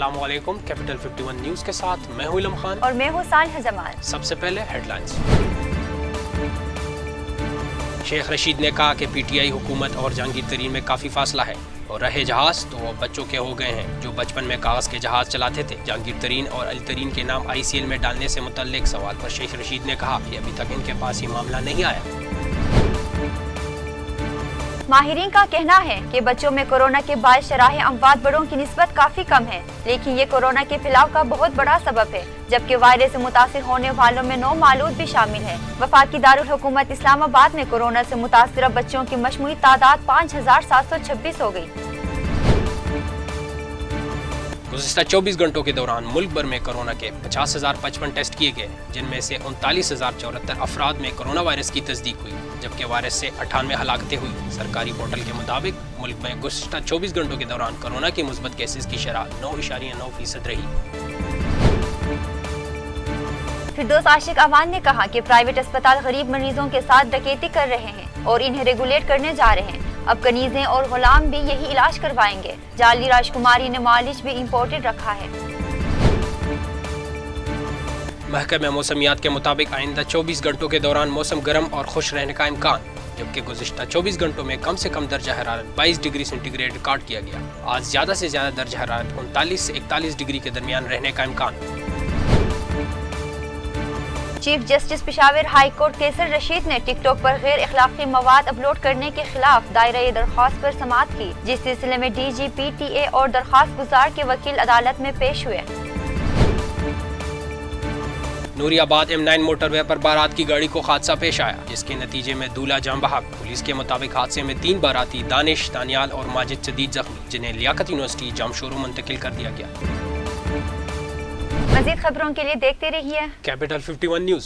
अस्सलामुअलैकुम। Capital 51 news के साथ मैं हूं इलम खान और मैं हूं सानिया जमाल। सबसे पहले हेडलाइंस। शेख रशीद ने कहा कि पीटीआई हुकूमत और जहांगीर तरीन में काफ़ी फासला है और रहे जहाज तो वो बच्चों के हो गए हैं जो बचपन में कागज़ के जहाज चलाते थे। जहांगीर तरीन और अली तरीन के नाम ICL में डालने से मुतल्लिक सवाल पर शेख रशीद ने कहा कि अभी तक इनके पास ये मामला नहीं आया। माहिरीन का कहना है कि बच्चों में कोरोना के बायस शराह अमवात बड़ों की निस्बत काफी कम है, लेकिन ये कोरोना के फैलाव का बहुत बड़ा सबब है, जबकि वायरस से मुतासिर होने वालों में नौमालूद भी शामिल है। वफाकी दारुल हुकूमत इस्लामाबाद में कोरोना से मुतासिर बच्चों की मजमूई तादाद 5726 हो गई। गुज़िश्ता 24 घंटों के दौरान मुल्क भर में कोरोना के 50,055 टेस्ट किए गए, जिनमें से 39,074 अफराद में कोरोना वायरस की तस्दीक हुई, जबकि वायरस से 98 हलाकतें हुई। सरकारी पोर्टल के मुताबिक मुल्क में गुज़िश्ता 24 घंटों के दौरान कोरोना के मुस्बत केसेस की शरह 9.9% रही। फिरदौस आशिक अवान ने कहा कि प्राइवेट अस्पताल गरीब मरीजों के साथ डकैती कर रहे हैं और इन्हें रेगुलेट करने जा रहे हैं। अब कनीजें और गुलाम भी यही इलाज करवाएंगे। जाली राजकुमारी ने मालिश भी इम्पोर्टेड रखा है। महकमे मौसमियात के मुताबिक आइंदा 24 घंटों के दौरान मौसम गर्म और खुश रहने का इम्कान, जबकि गुज़िश्ता 24 घंटों में कम से कम दर्जा हरारत 22 डिग्री सेंटीग्रेड रिकॉर्ड किया गया। आज ज़्यादा से ज़्यादा दर्जा हरारत 39 से 41 डिग्री के दरमियान रहने का इम्कान। Chief justice Peshawar high court Qaiser Rashid ने टिकटॉक पर गैर अखलाकी मवाद अपलोड करने के खिलाफ दायरे दरख्वास्त पर समाअत की, जिस सिलसिले में DG PTA और दरख्वास्त गुजार के वकील अदालत में पेश हुए। नूरियाबाद M9 मोटरवे पर बारात की गाड़ी को हादसा पेश आया, जिसके नतीजे में दूल्हा जान बहक। पुलिस के मुताबिक हादसे में 3 बाराती दानिश, दानियाल और माजिद शदीद जख्मी, जिन्हें लियाकत यूनिवर्सिटी जामशोरू मुंतकिल कर दिया गया। मज़ीद खबरों के लिए देखते रहिए कैपिटल 51 न्यूज़।